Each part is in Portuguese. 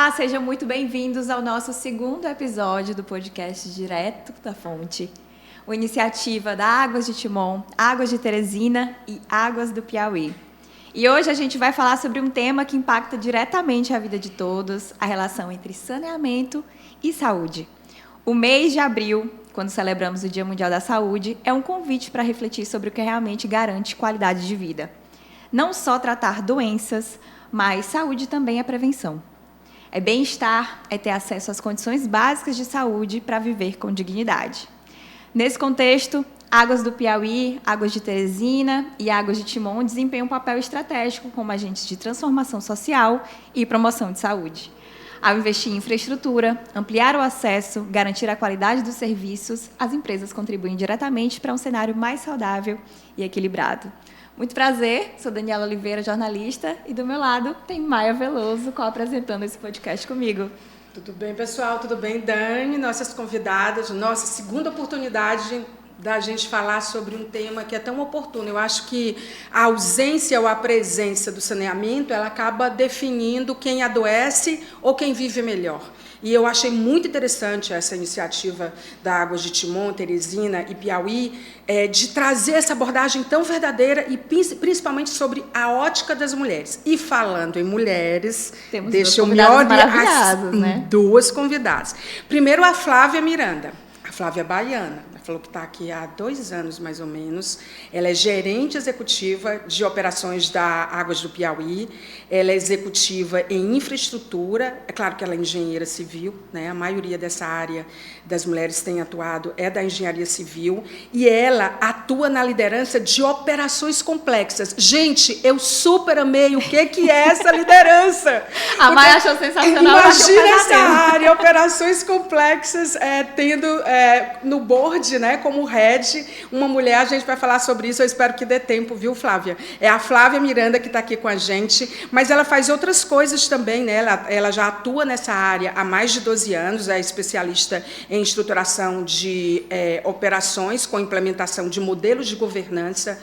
Olá, sejam muito bem-vindos ao nosso segundo episódio do podcast Direto da Fonte, uma iniciativa da Águas de Timon, Águas de Teresina e Águas do Piauí. E hoje a gente vai falar sobre um tema que impacta diretamente a vida de todos, a relação entre saneamento e saúde. O mês de abril, quando celebramos o Dia Mundial da Saúde, é um convite para refletir sobre o que realmente garante qualidade de vida. Não só tratar doenças, mas saúde também é prevenção. É bem-estar, é ter acesso às condições básicas de saúde para viver com dignidade. Nesse contexto, Águas do Piauí, Águas de Teresina e Águas de Timon desempenham um papel estratégico como agentes de transformação social e promoção de saúde. Ao investir em infraestrutura, ampliar o acesso, garantir a qualidade dos serviços, as empresas contribuem diretamente para um cenário mais saudável e equilibrado. Muito prazer, sou Daniela Oliveira, jornalista, e do meu lado tem Maia Veloso co-apresentando esse podcast comigo. Tudo bem, pessoal? Tudo bem, Dani? Nossas convidadas, nossa segunda oportunidade da gente falar sobre um tema que é tão oportuno. Eu acho que a ausência ou a presença do saneamento, ela acaba definindo quem adoece ou quem vive melhor. E eu achei muito interessante essa iniciativa da Águas de Timon, Teresina e Piauí, de trazer essa abordagem tão verdadeira e principalmente sobre a ótica das mulheres. E falando em mulheres, deixa eu me odiar duas convidadas. Primeiro, a Flávia Miranda, a Flávia baiana. Falou que está aqui há 2 anos, mais ou menos. Ela é gerente executiva de operações da Águas do Piauí. Ela é executiva em infraestrutura. É claro que ela é engenheira civil, né? A maioria dessa área das mulheres que tem atuado é da engenharia civil. E ela atua na liderança de operações complexas. Gente, eu super amei o que é essa liderança. A Maia achou sensacional. Imagina essa área, operações complexas, tendo no board, né, como head, uma mulher. A gente vai falar sobre isso, eu espero que dê tempo, viu, Flávia? É a Flávia Miranda que está aqui com a gente, mas ela faz outras coisas também, né? Ela já atua nessa área há mais de 12 anos, é especialista em estruturação de operações com implementação de modelos de governança,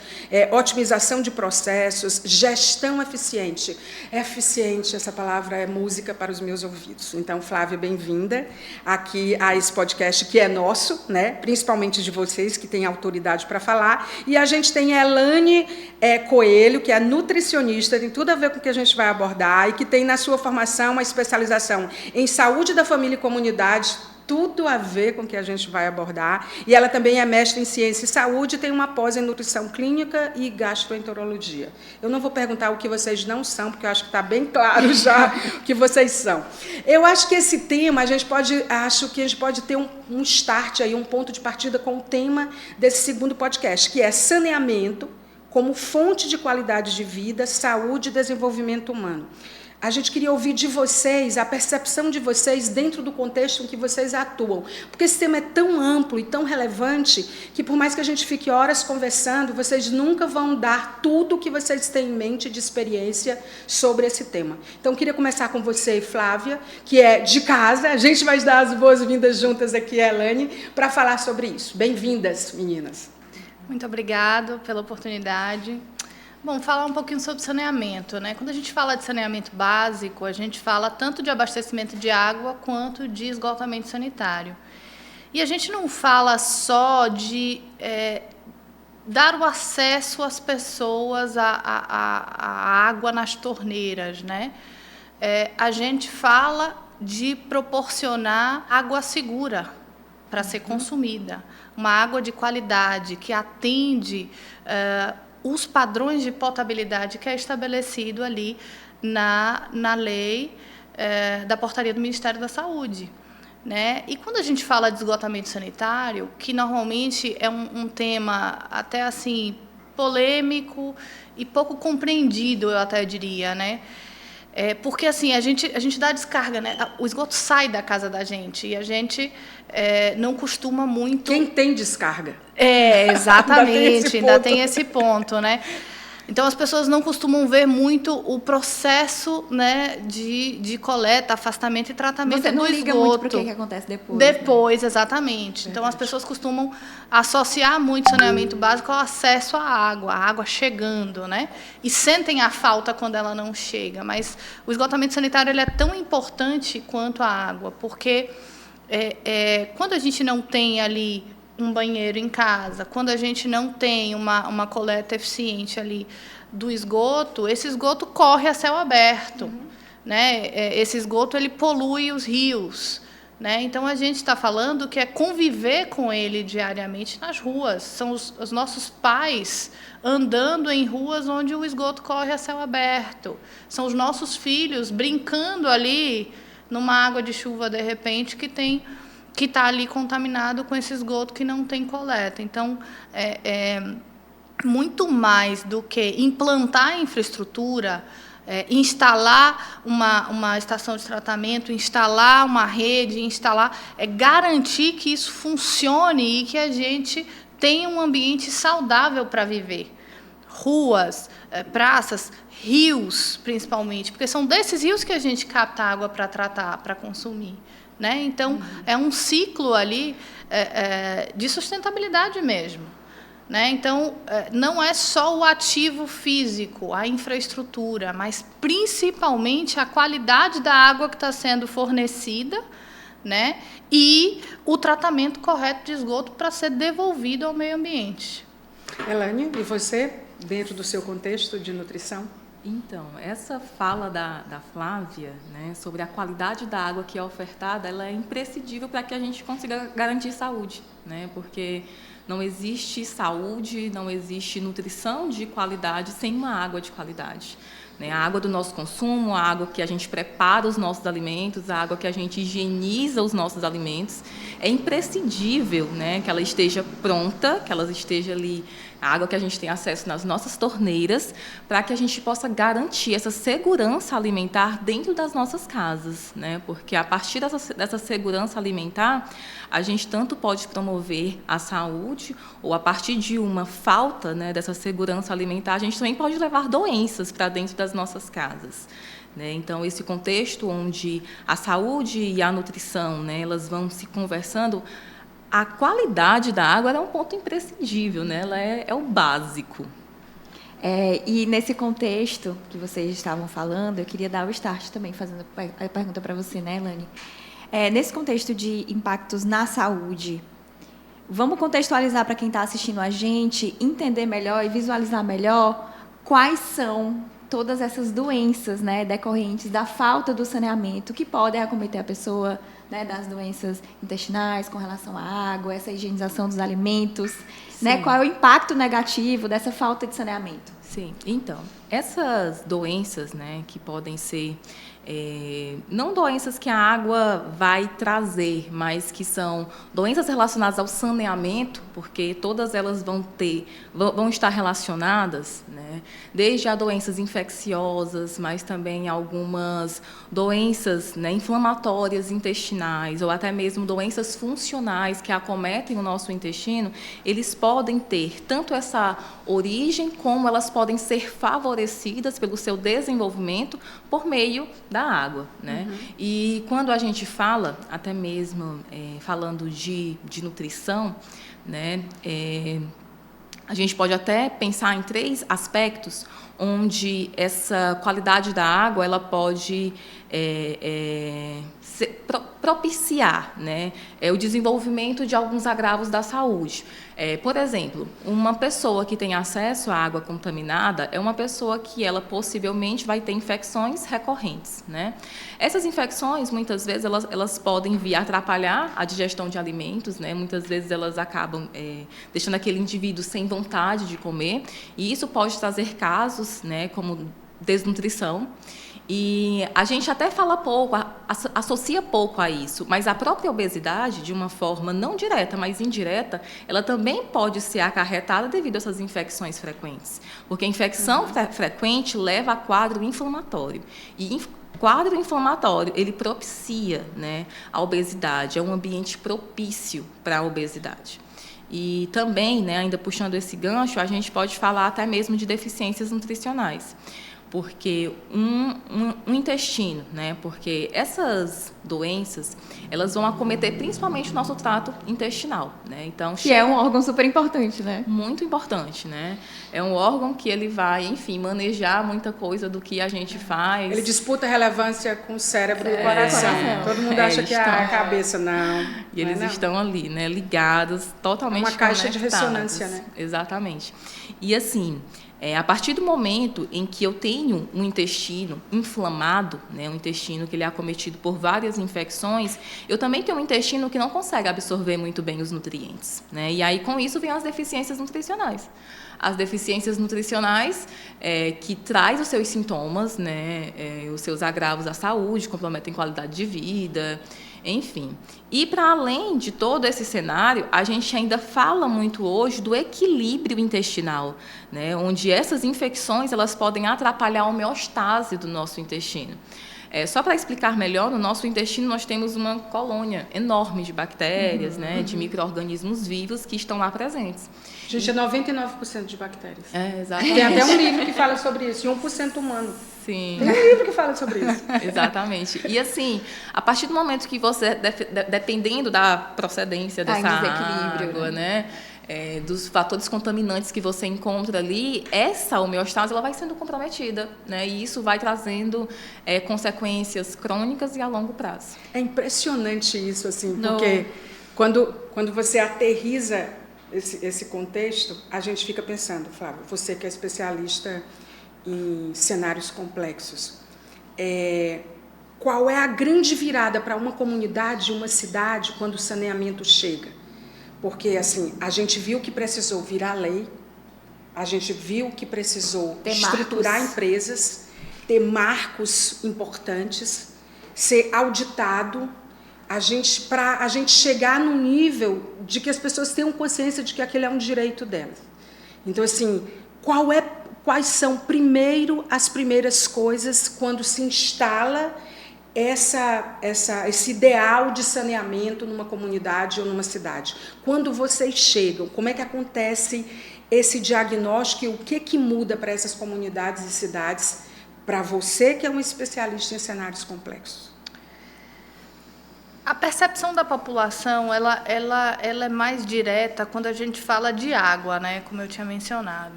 otimização de processos, gestão eficiente. Eficiente, essa palavra é música para os meus ouvidos. Então, Flávia, bem-vinda aqui a esse podcast que é nosso, né? Principalmente de vocês, que têm autoridade para falar. E a gente tem a Elane Coelho, que é nutricionista, tem tudo a ver com o que a gente vai abordar, e que tem na sua formação uma especialização em saúde da família e comunidade, tudo a ver com o que a gente vai abordar. E ela também é mestre em ciência e saúde, tem uma pós em nutrição clínica e gastroenterologia. Eu não vou perguntar o que vocês não são, porque eu acho que está bem claro já o que vocês são. Eu acho que esse tema, acho que a gente pode ter um start aí, um ponto de partida com o tema desse segundo podcast, que é saneamento como fonte de qualidade de vida, saúde e desenvolvimento humano. A gente queria ouvir de vocês, a percepção de vocês dentro do contexto em que vocês atuam. Porque esse tema é tão amplo e tão relevante que, por mais que a gente fique horas conversando, vocês nunca vão dar tudo o que vocês têm em mente de experiência sobre esse tema. Então, queria começar com você, Flávia, que é de casa. A gente vai dar as boas-vindas juntas aqui, Elane, para falar sobre isso. Bem-vindas, meninas. Muito obrigada pela oportunidade. Bom, falar um pouquinho sobre saneamento, né? Quando a gente fala de saneamento básico, a gente fala tanto de abastecimento de água quanto de esgotamento sanitário. E a gente não fala só de dar o acesso às pessoas à água nas torneiras, né? A gente fala de proporcionar água segura para ser consumida, uma água de qualidade que atende os padrões de potabilidade que é estabelecido ali na lei da portaria do Ministério da Saúde, né? E quando a gente fala de esgotamento sanitário, que normalmente é um tema até assim polêmico e pouco compreendido, eu até diria, né? Porque assim a gente dá descarga, né? O esgoto sai da casa da gente e a gente não costuma muito. Quem tem descarga? Exatamente, ainda tem esse ponto, né? Então, as pessoas não costumam ver muito o processo, né, de coleta, afastamento e tratamento do esgoto. Você não liga muito para o que acontece depois. Depois, né? Exatamente. Então, as pessoas costumam associar muito saneamento básico ao acesso à água, a água chegando, né? E sentem a falta quando ela não chega. Mas o esgotamento sanitário ele é tão importante quanto a água, porque quando a gente não tem ali um banheiro em casa, quando a gente não tem uma coleta eficiente ali do esgoto, esse esgoto corre a céu aberto, né? Esse esgoto ele polui os rios, né? Então a gente está falando que é conviver com ele diariamente nas ruas. São os nossos pais andando em ruas onde o esgoto corre a céu aberto. São os nossos filhos brincando ali numa água de chuva de repente que está ali contaminado com esse esgoto que não tem coleta. Então, muito mais do que implantar a infraestrutura, instalar uma estação de tratamento, instalar uma rede, garantir que isso funcione e que a gente tenha um ambiente saudável para viver. Ruas, praças, rios, principalmente, porque são desses rios que a gente capta água para tratar, para consumir. Né? Então, é um ciclo ali de sustentabilidade mesmo. Né? Então, não é só o ativo físico, a infraestrutura, mas principalmente a qualidade da água que está sendo fornecida, né? E o tratamento correto de esgoto para ser devolvido ao meio ambiente. Elaine, e você, dentro do seu contexto de nutrição? Então, essa fala da Flávia, né, sobre a qualidade da água que é ofertada, ela é imprescindível para que a gente consiga garantir saúde, né, porque não existe saúde, não existe nutrição de qualidade sem uma água de qualidade. A água do nosso consumo, a água que a gente prepara os nossos alimentos, a água que a gente higieniza os nossos alimentos, é imprescindível, né, que ela esteja pronta, que ela esteja ali, a água que a gente tem acesso nas nossas torneiras, para que a gente possa garantir essa segurança alimentar dentro das nossas casas, né? Porque a partir dessa segurança alimentar, a gente tanto pode promover a saúde, ou a partir de uma falta, né, dessa segurança alimentar, a gente também pode levar doenças para dentro das nossas casas. Então, esse contexto onde a saúde e a nutrição, né, elas vão se conversando, a qualidade da água é um ponto imprescindível, né? Ela é o básico. E nesse contexto que vocês estavam falando, eu queria dar o start também, fazendo a pergunta para você, né, Elaine? Nesse contexto de impactos na saúde, vamos contextualizar para quem está assistindo a gente, entender melhor e visualizar melhor quais são todas essas doenças, né, decorrentes da falta do saneamento que podem acometer a pessoa, né, das doenças intestinais com relação à água, essa higienização dos alimentos, né, qual é o impacto negativo dessa falta de saneamento? Sim, então, essas doenças, né, que podem ser não doenças que a água vai trazer, mas que são doenças relacionadas ao saneamento, porque todas elas vão estar relacionadas, né? Desde a doenças infecciosas, mas também algumas doenças, né, inflamatórias intestinais, ou até mesmo doenças funcionais que acometem o nosso intestino, eles podem ter tanto essa origem, como elas podem ser favorecidas pelo seu desenvolvimento por meio da água, né? E quando a gente fala, até mesmo falando de nutrição, né, a gente pode até pensar em 3 aspectos onde essa qualidade da água ela pode propiciar, né, o desenvolvimento de alguns agravos da saúde. Por exemplo, uma pessoa que tem acesso à água contaminada é uma pessoa que ela possivelmente vai ter infecções recorrentes, né? Essas infecções, muitas vezes, elas podem vir atrapalhar a digestão de alimentos, né? Muitas vezes elas acabam deixando aquele indivíduo sem vontade de comer, e isso pode trazer casos, né, como desnutrição. E a gente até fala pouco, associa pouco a isso, mas a própria obesidade, de uma forma não direta, mas indireta, ela também pode ser acarretada devido a essas infecções frequentes. Porque a infecção frequente leva a quadro inflamatório. E quadro inflamatório, ele propicia, né, a obesidade, é um ambiente propício para a obesidade. E também, né, ainda puxando esse gancho, a gente pode falar até mesmo de deficiências nutricionais. Porque um intestino, né? Porque essas doenças, elas vão acometer principalmente o nosso trato intestinal, né? Então, que é um órgão super importante, né? Muito importante, né? É um órgão que ele vai, enfim, manejar muita coisa do que a gente faz. Ele disputa relevância com o cérebro e o coração. Todo mundo acha que é a cabeça, não. E eles estão ali, né? Ligados, totalmente uma caixa de conectados. ressonância, né? Exatamente. E assim, a partir do momento em que eu tenho um intestino inflamado, né, um intestino que ele é acometido por várias infecções, eu também tenho um intestino que não consegue absorver muito bem os nutrientes, né? E aí, com isso, vem as deficiências nutricionais. As deficiências nutricionais que traz os seus sintomas, né, os seus agravos à saúde, comprometem qualidade de vida, enfim. E, para além de todo esse cenário, a gente ainda fala muito hoje do equilíbrio intestinal, né, onde essas infecções elas podem atrapalhar a homeostase do nosso intestino. Só para explicar melhor, no nosso intestino nós temos uma colônia enorme de bactérias, né, de micro-organismos vivos que estão lá presentes. Gente, é 99% de bactérias. Exatamente. Tem até um livro que fala sobre isso, e 1% humano. Sim. Tem um livro que fala sobre isso. Exatamente. E assim, a partir do momento que você, dependendo da procedência dessa água, né, dos fatores contaminantes que você encontra ali, essa homeostase ela vai sendo comprometida, né, e isso vai trazendo consequências crônicas e a longo prazo. É impressionante isso, assim, porque quando você aterriza esse contexto, a gente fica pensando, Flávia, você que é especialista em cenários complexos, qual é a grande virada para uma comunidade, uma cidade, quando o saneamento chega? Porque, assim, a gente viu que precisou virar lei, a gente viu que precisou estruturar empresas, ter marcos importantes, ser auditado, para a gente chegar no nível de que as pessoas tenham consciência de que aquele é um direito delas. Então, assim, quais são, primeiro, as primeiras coisas quando se instala esse ideal de saneamento numa comunidade ou numa cidade? Quando vocês chegam, como é que acontece esse diagnóstico e o que muda para essas comunidades e cidades, para você que é um especialista em cenários complexos? A percepção da população ela é mais direta quando a gente fala de água, né? Como eu tinha mencionado.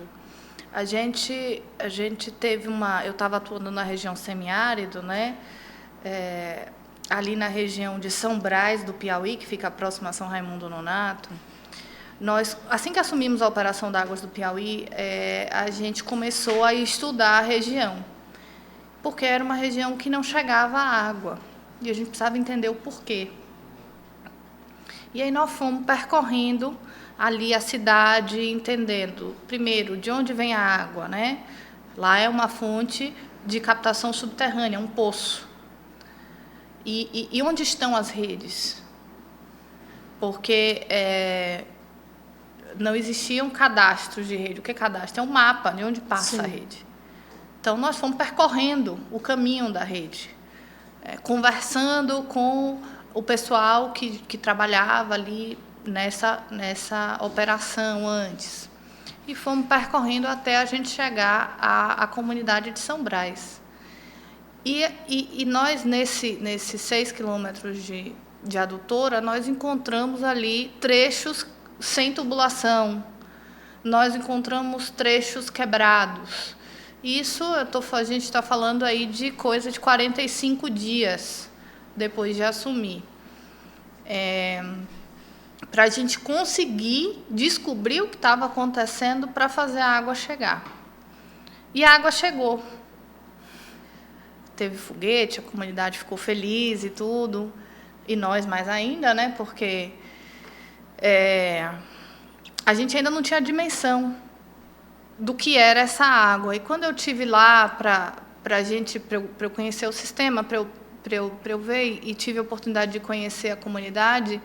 A gente teve eu estava atuando na região semiárido, né? Ali na região de São Brás do Piauí, que fica próximo a São Raimundo Nonato. Nós, assim que assumimos a operação da Águas do Piauí, a gente começou a estudar a região, porque era uma região que não chegava água. E a gente precisava entender o porquê. E aí nós fomos percorrendo ali a cidade, entendendo, primeiro, de onde vem a água, né? Lá é uma fonte de captação subterrânea, um poço. E onde estão as redes? Porque não existiam cadastros de rede. O que é cadastro? É um mapa de onde passa a rede. Então, nós fomos percorrendo o caminho da rede. Conversando com o pessoal que trabalhava ali nessa operação antes. E fomos percorrendo até a gente chegar à comunidade de São Brás. E nós, nesses 6 quilômetros de adutora, nós encontramos ali trechos sem tubulação, nós encontramos trechos quebrados. Isso, a gente está falando aí de coisa de 45 dias depois de assumir. Para a gente conseguir descobrir o que estava acontecendo para fazer a água chegar. E a água chegou. Teve foguete, a comunidade ficou feliz e tudo. E nós mais ainda, né? Porque a gente ainda não tinha dimensão do que era essa água. E quando eu tive lá para eu conhecer o sistema, para eu ver, e tive a oportunidade de conhecer a comunidade,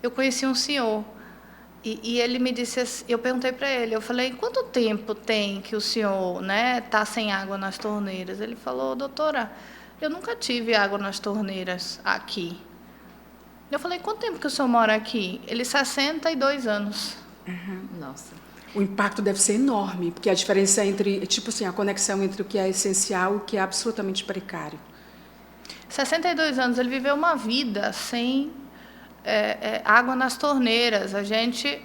eu conheci um senhor. E ele me disse assim, eu perguntei para ele, eu falei, quanto tempo tem que o senhor, né, tá sem água nas torneiras? Ele falou, doutora, eu nunca tive água nas torneiras aqui. Eu falei, quanto tempo que o senhor mora aqui? Ele, 62 anos. Nossa. O impacto deve ser enorme, porque a diferença entre, tipo assim, a conexão entre o que é essencial e o que é absolutamente precário. 62 anos, ele viveu uma vida sem água nas torneiras. A gente,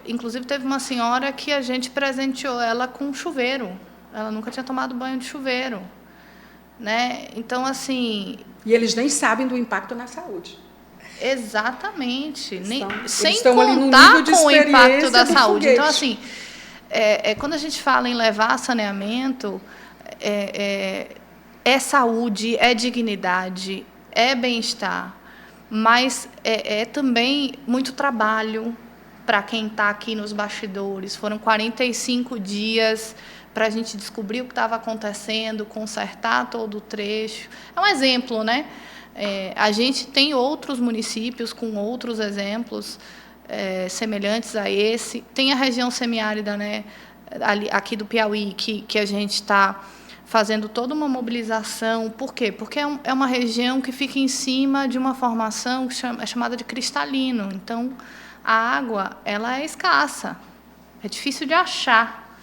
inclusive, teve uma senhora que a gente presenteou ela com chuveiro. Ela nunca tinha tomado banho de chuveiro, né? Então, assim... E eles nem sabem do impacto na saúde. Exatamente. Sem estão ali no contar nível de com o impacto experiência da do saúde. foguete. Então, assim, quando a gente fala em levar saneamento, é saúde, é dignidade, é bem-estar, mas é também muito trabalho para quem está aqui nos bastidores. Foram 45 dias para a gente descobrir o que estava acontecendo, consertar todo o trecho. É um exemplo, né? A gente tem outros municípios com outros exemplos semelhantes a esse. Tem a região semiárida, né, aqui do Piauí, que a gente está fazendo toda uma mobilização. Por quê? Porque é uma região que fica em cima de uma formação que é chamada de cristalino. Então, a água ela é escassa, é difícil de achar.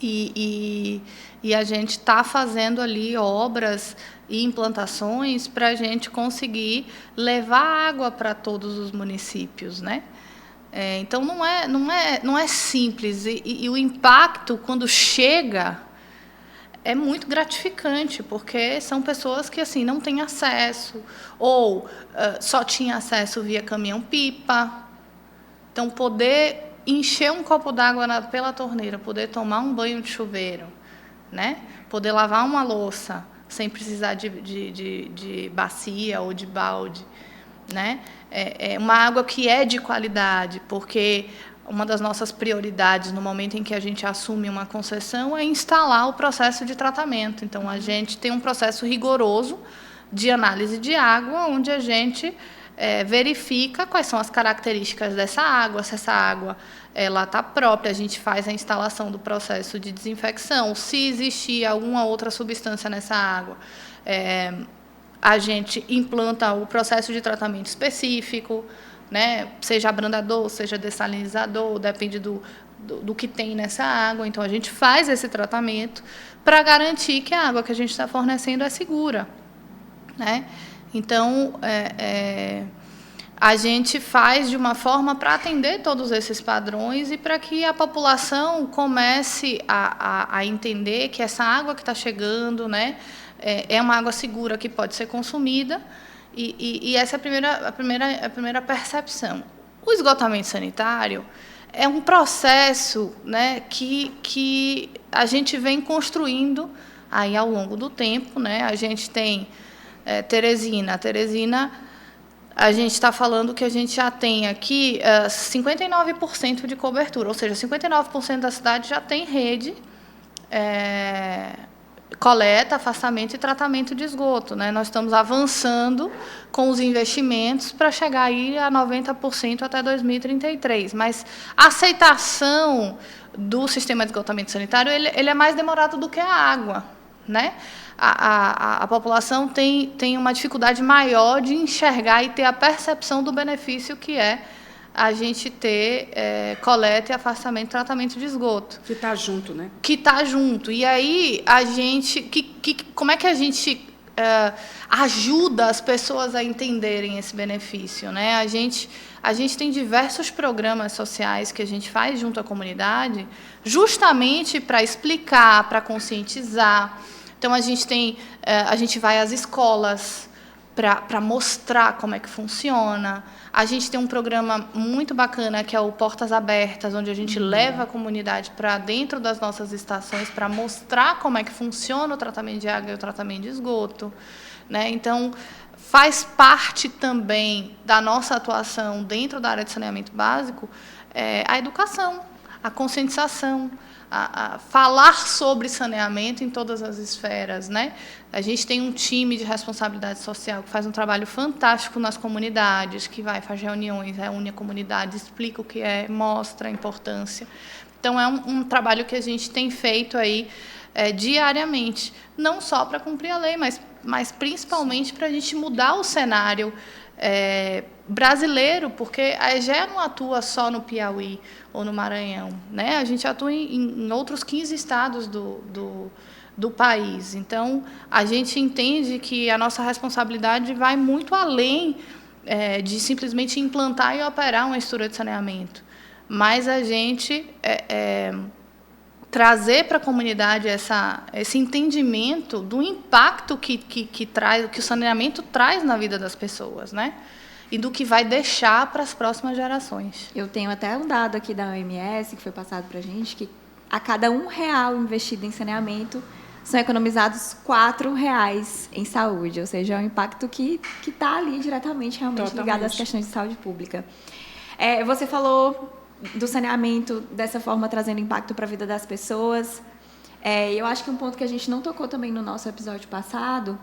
E a gente está fazendo ali obras e implantações para a gente conseguir levar água para todos os municípios, né? Então não é simples e o impacto quando chega é muito gratificante, porque são pessoas que assim não têm acesso ou só tinha acesso via caminhão-pipa. Então poder encher um copo d'água pela torneira, poder tomar um banho de chuveiro, né? Poder lavar uma louça sem precisar de bacia ou de balde, né? É uma água que é de qualidade, porque uma das nossas prioridades no momento em que a gente assume uma concessão é instalar o processo de tratamento. Então, a gente tem um processo rigoroso de análise de água, onde a gente verifica quais são as características dessa água, se essa água ela está própria, a gente faz a instalação do processo de desinfecção, se existir alguma outra substância nessa água, a gente implanta o processo de tratamento específico, né? Seja abrandador, seja dessalinizador, depende do que tem nessa água. Então, a gente faz esse tratamento para garantir que a água que a gente está fornecendo é segura, né? Então, a gente faz de uma forma para atender todos esses padrões e para que a população comece a entender que essa água que está chegando, né, é uma água segura que pode ser consumida, e essa é a primeira percepção. O esgotamento sanitário é um processo, né, que a gente vem construindo aí ao longo do tempo, né? A gente tem Teresina, a gente está falando que a gente já tem aqui 59% de cobertura, ou seja, 59% da cidade já tem rede, coleta, afastamento e tratamento de esgoto, né? Nós estamos avançando com os investimentos para chegar aí a 90% até 2033. Mas a aceitação do sistema de esgotamento sanitário ele é mais demorado do que a água, né? A população tem uma dificuldade maior de enxergar e ter a percepção do benefício que é a gente ter coleta e afastamento e tratamento de esgoto. Que está junto, né? Que está junto. E aí, a gente... como é que a gente ajuda as pessoas a entenderem esse benefício, né? A gente tem diversos programas sociais que a gente faz junto à comunidade, justamente para explicar, para conscientizar. Então, a gente vai às escolas para mostrar como é que funciona. A gente tem um programa muito bacana, que é o Portas Abertas, onde a gente leva a comunidade para dentro das nossas estações para mostrar como é que funciona o tratamento de água e o tratamento de esgoto, né? Então, faz parte também da nossa atuação dentro da área de saneamento básico a educação, a conscientização, a falar sobre saneamento em todas as esferas, né? A gente tem um time de responsabilidade social que faz um trabalho fantástico nas comunidades, que faz reuniões, reúne a comunidade, explica o que mostra a importância. Então, é um trabalho que a gente tem feito aí diariamente, não só para cumprir a lei, mas principalmente para a gente mudar o cenário brasileiro, porque a EGEA não atua só no Piauí ou no Maranhão, né? A gente atua em outros 15 estados do país. Então, a gente entende que a nossa responsabilidade vai muito além de simplesmente implantar e operar uma estrutura de saneamento, mas a gente trazer para a comunidade esse entendimento do impacto que o saneamento traz na vida das pessoas, né? E do que vai deixar para as próximas gerações. Eu tenho até um dado aqui da OMS, que foi passado para a gente, que a cada R$1 investido em saneamento, são economizados R$4 em saúde, ou seja, é um impacto que está ali diretamente, realmente ligado às questões de saúde pública. Você falou do saneamento dessa forma, trazendo impacto para a vida das pessoas. Eu acho que um ponto que a gente não tocou também no nosso episódio passado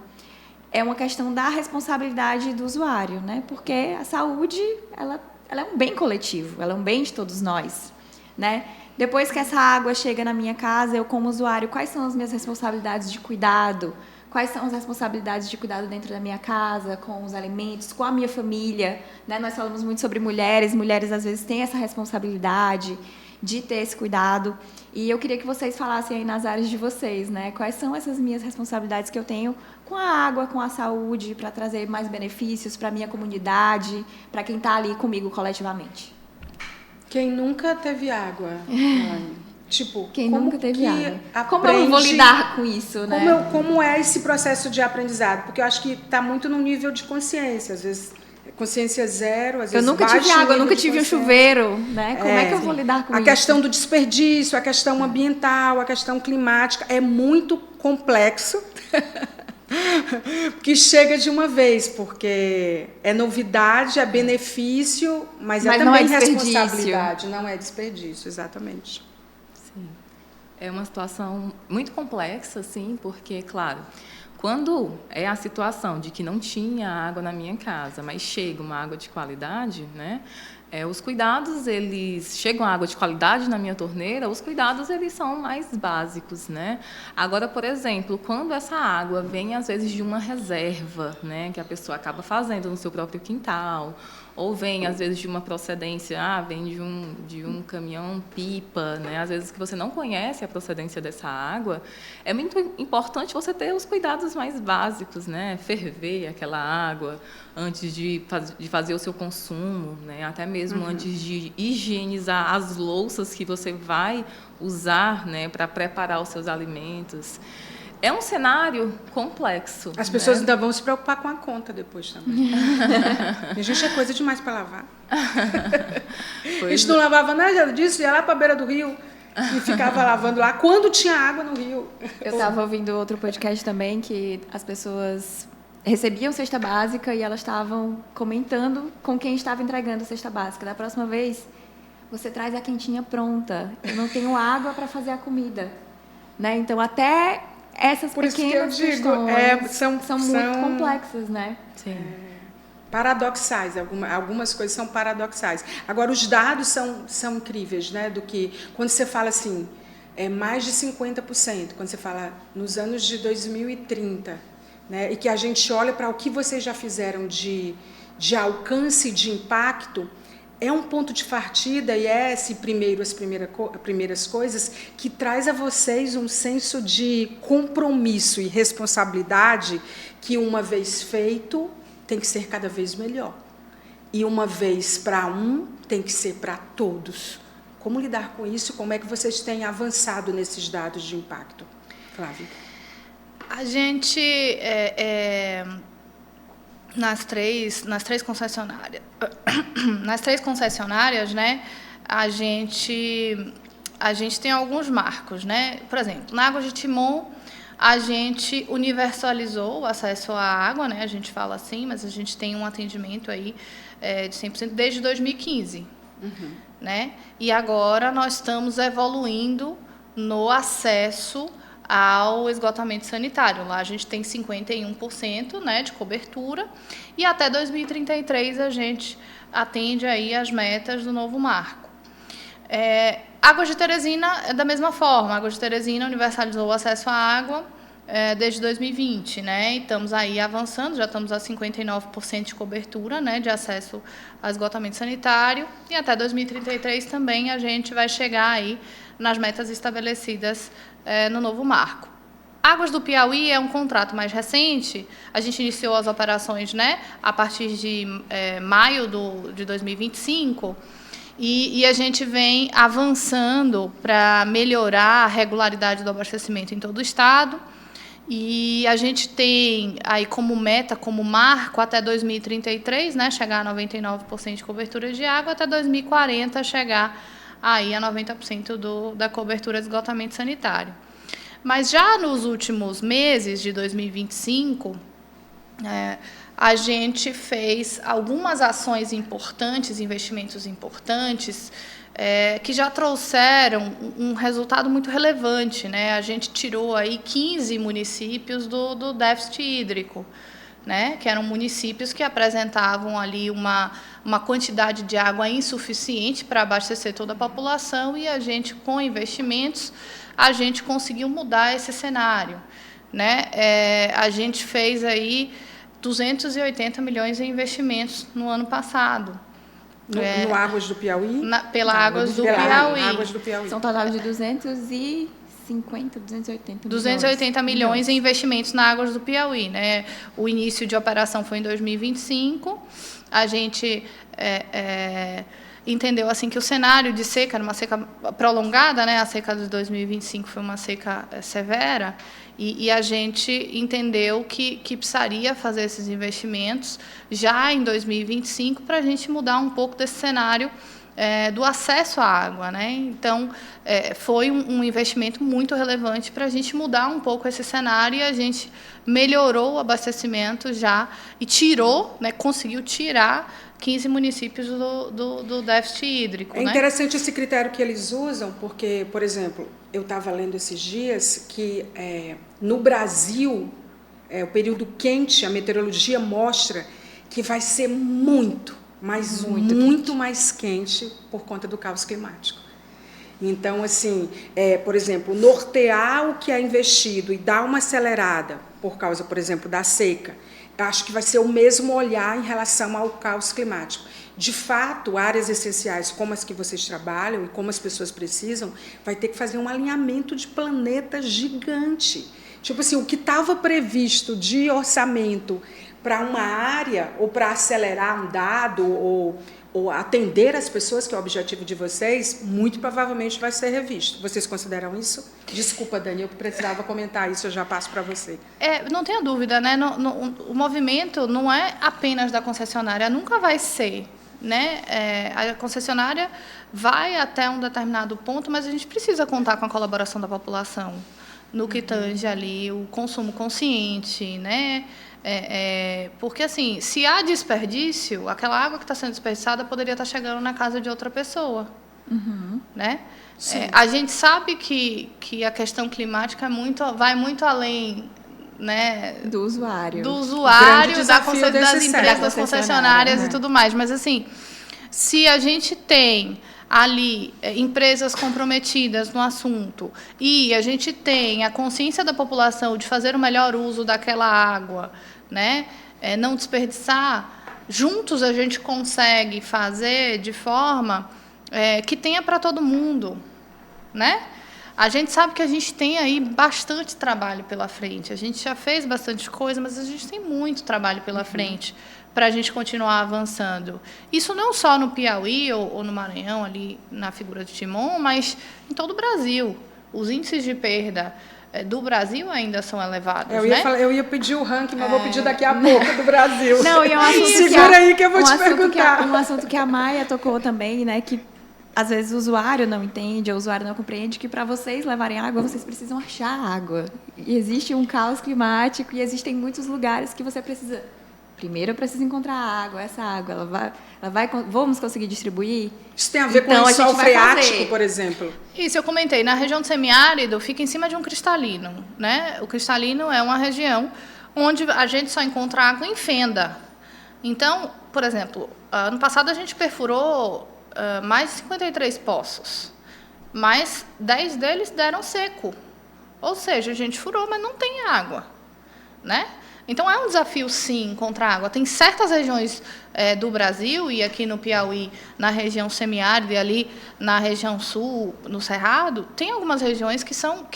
é uma questão da responsabilidade do usuário, né? Porque a saúde, ela é um bem coletivo, ela é um bem de todos nós, né? Depois que essa água chega na minha casa, eu como usuário, quais são as minhas responsabilidades de cuidado? Quais são as responsabilidades de cuidado dentro da minha casa, com os alimentos, com a minha família, né? Nós falamos muito sobre mulheres às vezes têm essa responsabilidade de ter esse cuidado. E eu queria que vocês falassem aí nas áreas de vocês, né? Quais são essas minhas responsabilidades que eu tenho com a água, com a saúde, para trazer mais benefícios para a minha comunidade, para quem está ali comigo coletivamente. Quem nunca teve água? Tipo, quem nunca teve água? Aprende, como eu vou lidar com isso, né? Como é esse processo de aprendizado? Porque eu acho que está muito no nível de consciência, às vezes consciência zero, às vezes eu nunca tive água, eu nunca tive um chuveiro, né? Como é que eu vou lidar com isso? A questão do desperdício, a questão ambiental, a questão climática é muito complexo. Que chega de uma vez, porque é novidade, é benefício, mas também não é desperdício. Responsabilidade, não é desperdício, exatamente. Sim. É uma situação muito complexa, sim, porque, claro, quando é a situação de que não tinha água na minha casa, mas chega uma água de qualidade, né? Os cuidados, eles chegam a água de qualidade na minha torneira, os cuidados eles são mais básicos, né? Agora, por exemplo, quando essa água vem às vezes de uma reserva, né, que a pessoa acaba fazendo no seu próprio quintal, ou vem às vezes de uma procedência, vem de um caminhão pipa, né? Às vezes que você não conhece a procedência dessa água, é muito importante você ter os cuidados mais básicos, né? Ferver aquela água antes de fazer o seu consumo, né? Até mesmo antes de higienizar as louças que você vai usar, né, para preparar os seus alimentos. É um cenário complexo. As pessoas ainda vão se preocupar com a conta depois também. A gente é coisa demais para lavar. A gente não lavava nada disso, ia lá para a beira do rio e ficava lavando lá quando tinha água no rio. Eu estava ouvindo outro podcast também que as pessoas recebiam cesta básica e elas estavam comentando com quem estava entregando a cesta básica. Da próxima vez, você traz a quentinha pronta. Eu não tenho água para fazer a comida, né? Então, até essas pequenas questões são muito complexas, né? Sim. Paradoxais, algumas coisas são paradoxais. Agora, os dados são incríveis, né? Do que, quando você fala assim, mais de 50%, quando você fala nos anos de 2030, né? E que a gente olha para o que vocês já fizeram de alcance, de impacto, é um ponto de partida e as primeiras coisas que traz a vocês um senso de compromisso e responsabilidade que, uma vez feito, tem que ser cada vez melhor. E uma vez para tem que ser para todos. Como lidar com isso? Como é que vocês têm avançado nesses dados de impacto? Flávia. A gente... Nas três concessionárias, né, a gente tem alguns marcos, né? Por exemplo, na Águas de Timon, a gente universalizou o acesso à água, né? A gente fala assim, mas a gente tem um atendimento aí de 100% desde 2015, né? E agora nós estamos evoluindo no acesso ao esgotamento sanitário. Lá a gente tem 51%, né, de cobertura e até 2033 a gente atende aí as metas do novo marco. Águas de Teresina é da mesma forma. Águas de Teresina universalizou o acesso à água desde 2020, né? E estamos aí avançando, já estamos a 59% de cobertura, né, de acesso a esgotamento sanitário, e até 2033 também a gente vai chegar aí nas metas estabelecidas no novo marco. Águas do Piauí é um contrato mais recente, a gente iniciou as operações, né, a partir de maio de 2025, e a gente vem avançando para melhorar a regularidade do abastecimento em todo o estado. E a gente tem aí como meta, como marco, até 2033, né, chegar a 99% de cobertura de água, até 2040 chegar aí a 90% da cobertura de esgotamento sanitário. Mas já nos últimos meses de 2025, a gente fez algumas ações importantes, investimentos importantes, que já trouxeram um resultado muito relevante, né? A gente tirou aí 15 municípios do déficit hídrico, né? Que eram municípios que apresentavam ali uma quantidade de água insuficiente para abastecer toda a população, e a gente, com investimentos, a gente conseguiu mudar esse cenário, né? A gente fez aí 280 milhões em investimentos no ano passado. No Águas do Piauí? Pela Águas do Piauí. Águas do Piauí. São um total de 280 milhões em investimentos na Águas do Piauí, né? O início de operação foi em 2025. A gente entendeu assim que o cenário de seca era uma seca prolongada, né? A seca de 2025 foi uma seca severa, e a gente entendeu que precisaria fazer esses investimentos já em 2025 para a gente mudar um pouco desse cenário do acesso à água, né? Então, foi um investimento muito relevante para a gente mudar um pouco esse cenário, e a gente melhorou o abastecimento já e tirou, né, conseguiu tirar 15 municípios do déficit hídrico. É interessante esse critério que eles usam, porque, por exemplo, eu estava lendo esses dias que no Brasil, o período quente, a meteorologia mostra que vai ser muito mais quente por conta do caos climático. Então, assim, por exemplo, nortear o que é investido e dar uma acelerada por causa, por exemplo, da seca, eu acho que vai ser o mesmo olhar em relação ao caos climático. De fato, áreas essenciais como as que vocês trabalham e como as pessoas precisam, vai ter que fazer um alinhamento de planeta gigante. Tipo assim, o que estava previsto de orçamento para uma área, ou para acelerar um dado, ou atender as pessoas, que é o objetivo de vocês, muito provavelmente vai ser revisto. Vocês consideram isso? Desculpa, Dani, eu precisava comentar isso, eu já passo para você. Não tenha dúvida, né? O movimento não é apenas da concessionária, nunca vai ser, né? A concessionária vai até um determinado ponto, mas a gente precisa contar com a colaboração da população no que tange ali o consumo consciente, né? Porque, assim, se há desperdício, aquela água que está sendo desperdiçada poderia estar chegando na casa de outra pessoa. Né? A gente sabe que a questão climática vai muito além, né, do usuário, das empresas concessionárias e tudo mais. Mas, assim, se a gente tem ali empresas comprometidas no assunto e a gente tem a consciência da população de fazer o melhor uso daquela água, né, não desperdiçar, juntos a gente consegue fazer de forma que tenha para todo mundo, né? A gente sabe que a gente tem aí bastante trabalho pela frente, a gente já fez bastante coisa, mas a gente tem muito trabalho pela frente para a gente continuar avançando. Isso não só no Piauí ou no Maranhão, ali na figura de Timon, mas em todo o Brasil. Os índices de perda do Brasil ainda são elevados, eu ia pedir o ranking, mas vou pedir daqui a pouco do Brasil. Não, e é um assunto segura aí que eu vou te perguntar. Um assunto que a Maia tocou também, né, que às vezes o usuário não entende, o usuário não compreende que para vocês levarem água, vocês precisam achar água. E existe um caos climático e existem muitos lugares que você precisa... Primeiro eu preciso encontrar água, essa água, vamos conseguir distribuir? Isso tem a ver com o lençol freático, por exemplo? Isso, eu comentei. Na região do semiárido, fica em cima de um cristalino, né? O cristalino é uma região onde a gente só encontra água em fenda. Então, por exemplo, ano passado a gente perfurou mais de 53 poços, mas 10 deles deram seco. Ou seja, a gente furou, mas não tem água, né? Então, é um desafio, sim, encontrar água. Tem certas regiões do Brasil, e aqui no Piauí, na região semiárida, e ali na região sul, no Cerrado, tem algumas regiões que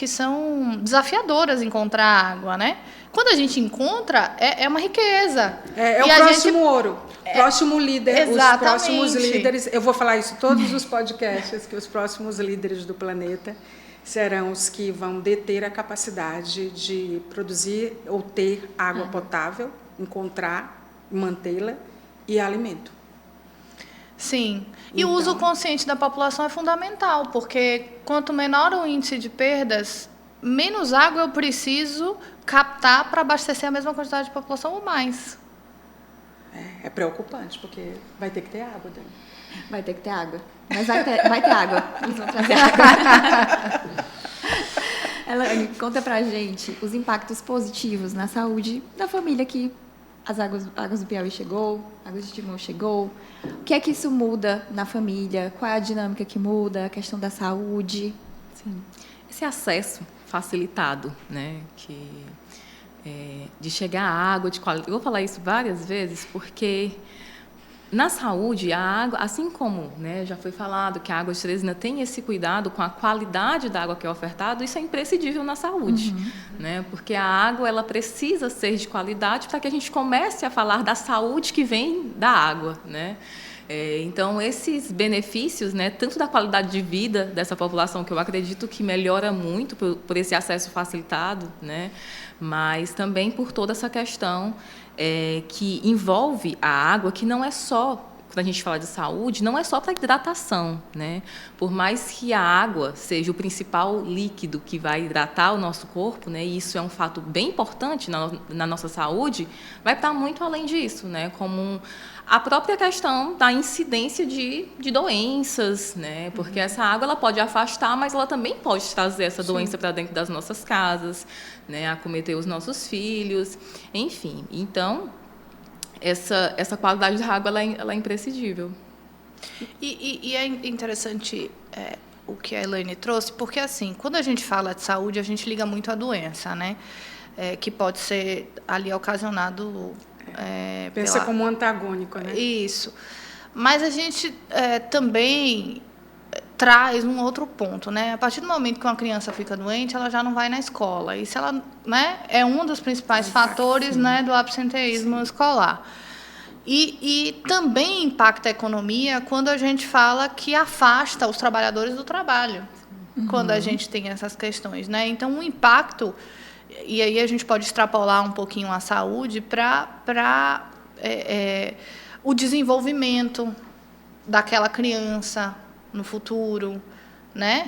são desafiadoras encontrar água, né? Quando a gente encontra, é uma riqueza. É o próximo ouro. Próximo líder, Exatamente. Os próximos líderes. Eu vou falar isso em todos os podcasts, que os próximos líderes do planeta serão os que vão deter a capacidade de produzir ou ter água potável, encontrar, mantê-la e alimento. Sim. E o uso consciente da população é fundamental, porque quanto menor o índice de perdas, menos água eu preciso captar para abastecer a mesma quantidade de população ou mais. É preocupante, porque vai ter que ter água, Dani. Vai ter que ter água. Mas vai ter água. Eles vão trazer água. Elane, conta pra gente os impactos positivos na saúde da família que as águas do Piauí chegou, Águas de Timon chegou. O que é que isso muda na família? Qual é a dinâmica que muda? A questão da saúde? Sim. Esse acesso facilitado, né, de chegar à água de qualidade. Eu vou falar isso várias vezes, porque na saúde, a água, assim como, né, já foi falado que a água de Teresina tem esse cuidado com a qualidade da água que é ofertada, isso é imprescindível na saúde, né, porque a água ela precisa ser de qualidade para que a gente comece a falar da saúde que vem da água, né. Então, esses benefícios, né, tanto da qualidade de vida dessa população, que eu acredito que melhora muito por esse acesso facilitado, né, mas também por toda essa questão que envolve a água, que não é só, quando a gente fala de saúde, não é só para hidratação, né? Por mais que a água seja o principal líquido que vai hidratar o nosso corpo, né? E isso é um fato bem importante na nossa saúde, vai estar muito além disso, né? Como a própria questão da incidência de doenças, né? Porque essa água ela pode afastar, mas ela também pode trazer essa doença para dentro das nossas casas, né? Acometer os nossos filhos, enfim. Então, essa qualidade da água ela é imprescindível. E é interessante o que a Elaine trouxe, porque, assim, quando a gente fala de saúde, a gente liga muito à doença, né? Que pode ser ali ocasionado... Pensa como um antagônico, né? Isso. Mas a gente também traz um outro ponto, né? A partir do momento que uma criança fica doente, ela já não vai na escola. Isso ela, né, é um dos principais fatores, né, do absenteísmo escolar. E também impacta a economia quando a gente fala que afasta os trabalhadores do trabalho, quando a gente tem essas questões, né? Então, o impacto... E aí a gente pode extrapolar um pouquinho a saúde para o desenvolvimento daquela criança no futuro, né?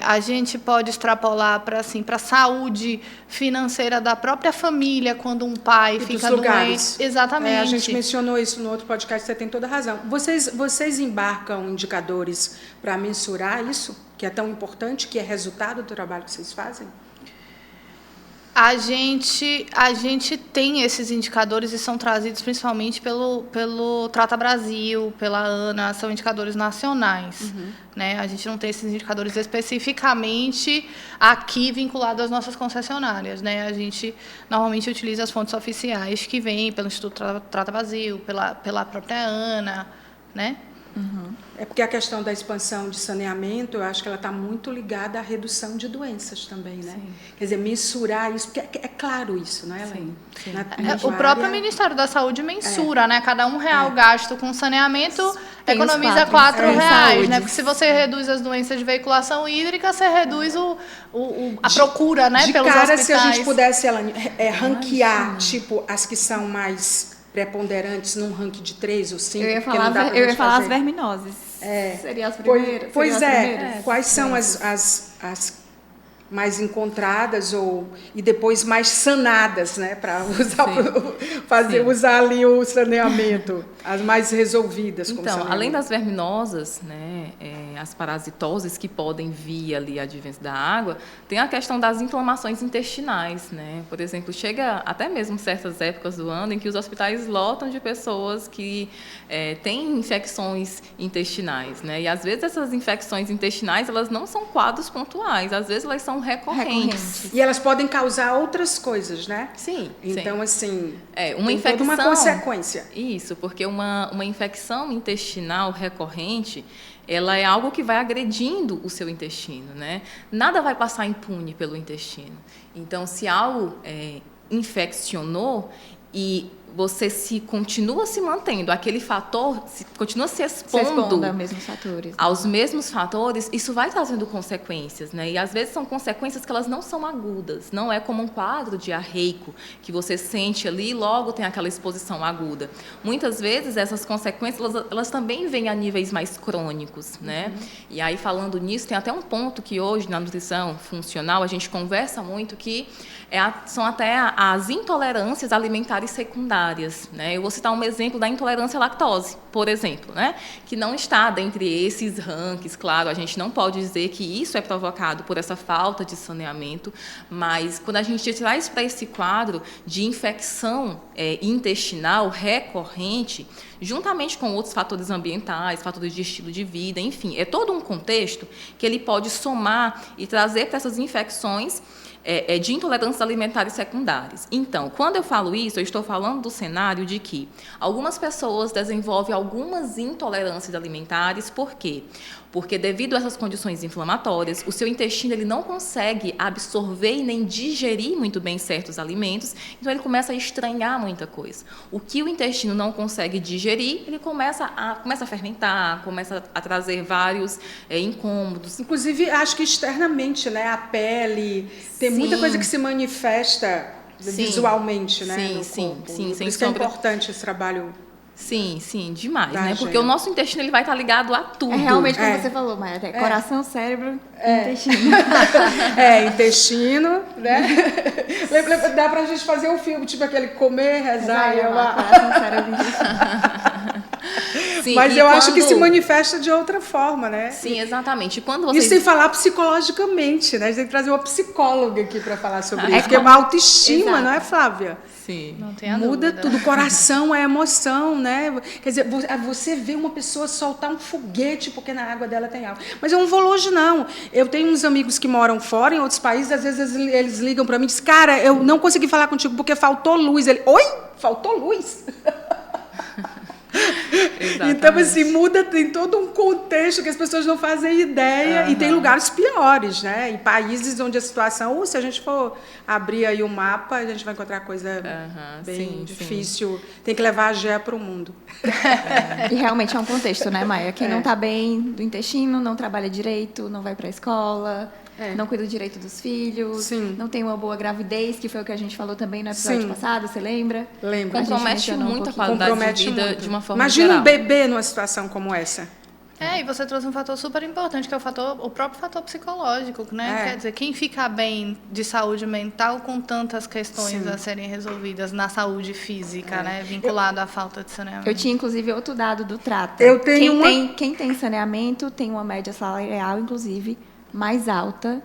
A gente pode extrapolar para a saúde financeira da própria família quando um pai fica doente. Exatamente. A gente mencionou isso no outro podcast, você tem toda a razão. Vocês embarcam indicadores para mensurar isso, que é tão importante, que é resultado do trabalho que vocês fazem? A gente tem esses indicadores e são trazidos principalmente pelo Trata Brasil, pela ANA, são indicadores nacionais. Né? A gente não tem esses indicadores especificamente aqui vinculados às nossas concessionárias. Né? A gente normalmente utiliza as fontes oficiais que vêm pelo Instituto Trata Brasil, pela própria ANA, né? É porque a questão da expansão de saneamento, eu acho que ela está muito ligada à redução de doenças também, né? Sim. Quer dizer, mensurar isso, porque é claro isso, não é, Elaine? O próprio Ministério da Saúde mensura, né? Cada R$1 gasto com saneamento economiza R$4, né? Porque se você reduz as doenças de veiculação hídrica, você reduz a procura, né? De pelos cara, hospitais. se a gente pudesse, Elaine, ranquear, tipo, as que são mais preponderantes num ranking de 3 ou 5, eu ia falar as verminoses. Seria as primeiras? Quais são as mais encontradas e depois mais sanadas, né, para usar ali o saneamento, as mais resolvidas. Então, além das verminosas, né, as parasitoses que podem vir ali advindas da água, tem a questão das inflamações intestinais, né? Por exemplo, chega até mesmo certas épocas do ano em que os hospitais lotam de pessoas que têm infecções intestinais, né? E às vezes essas infecções intestinais elas não são quadros pontuais, às vezes elas são recorrentes. E elas podem causar outras coisas, né? Sim. Então, assim, uma tem infecção, toda uma consequência. Isso, porque uma infecção intestinal recorrente, ela é algo que vai agredindo o seu intestino, né? Nada vai passar impune pelo intestino. Então, se algo infeccionou e você continua se mantendo, aquele fator continua se expondo aos mesmos fatores, isso vai trazendo consequências, né? E às vezes são consequências que elas não são agudas, não é como um quadro diarreico que você sente ali e logo tem aquela exposição aguda. Muitas vezes essas consequências elas também vêm a níveis mais crônicos, né? E aí, falando nisso, tem até um ponto que hoje na nutrição funcional a gente conversa muito que são até as intolerâncias alimentares secundárias, né? Eu vou citar um exemplo da intolerância à lactose, por exemplo, né? Que não está dentre esses rankings, claro, a gente não pode dizer que isso é provocado por essa falta de saneamento, mas quando a gente traz para esse quadro de infecção intestinal recorrente, juntamente com outros fatores ambientais, fatores de estilo de vida, enfim, é todo um contexto que ele pode somar e trazer para essas infecções de intolerâncias alimentares secundárias. Então, quando eu falo isso, eu estou falando do cenário de que algumas pessoas desenvolvem algumas intolerâncias alimentares. Por quê? Porque devido a essas condições inflamatórias, o seu intestino ele não consegue absorver e nem digerir muito bem certos alimentos, então ele começa a estranhar muita coisa. O que o intestino não consegue digerir, ele começa a fermentar, começa a trazer vários incômodos. Inclusive, acho que externamente, né? A pele, tem muita coisa que se manifesta visualmente, né? No corpo. Sim. Por isso que é importante esse trabalho. Sim, demais, né? Porque o nosso intestino ele vai estar ligado a tudo. É realmente como você falou, Maia, coração, cérebro, intestino. Intestino, né? Dá pra gente fazer um filme, tipo aquele comer, rezar e amar. Coração, cérebro, intestino. Sim, mas eu acho que se manifesta de outra forma, né? Sim, exatamente. E quando vocês... Isso sem falar psicologicamente, né? A gente tem que trazer uma psicóloga aqui para falar sobre isso. Porque é uma autoestima, não é, Flávia? Sim. Não tem a Muda dúvida. tudo. O coração é emoção, né? Quer dizer, você vê uma pessoa soltar um foguete porque na água dela tem água. Mas eu não vou longe, não. Eu tenho uns amigos que moram fora, em outros países, às vezes eles ligam para mim e dizem, cara, eu não consegui falar contigo porque faltou luz. Ele, oi? Faltou luz? Então, assim, muda, tem todo um contexto que as pessoas não fazem ideia, e tem lugares piores, né? Em países onde a situação, se a gente for abrir aí o mapa, a gente vai encontrar coisa bem difícil. Sim. Tem que levar a Gé para o mundo. E realmente é um contexto, né, Maia? Quem não está bem do intestino, não trabalha direito, não vai para a escola... não cuida direito dos filhos, não tem uma boa gravidez, que foi o que a gente falou também no episódio passado, você lembra? Lembro. Compromete muito a qualidade de vida de uma forma Imagina geral. um bebê numa situação como essa. E você trouxe um fator super importante, que é o próprio fator psicológico, né? Quer dizer, quem fica bem de saúde mental com tantas questões a serem resolvidas na saúde física, né? Vinculado à falta de saneamento. Eu tinha, inclusive, outro dado do Trata. Quem tem saneamento tem uma média salarial, inclusive, mais alta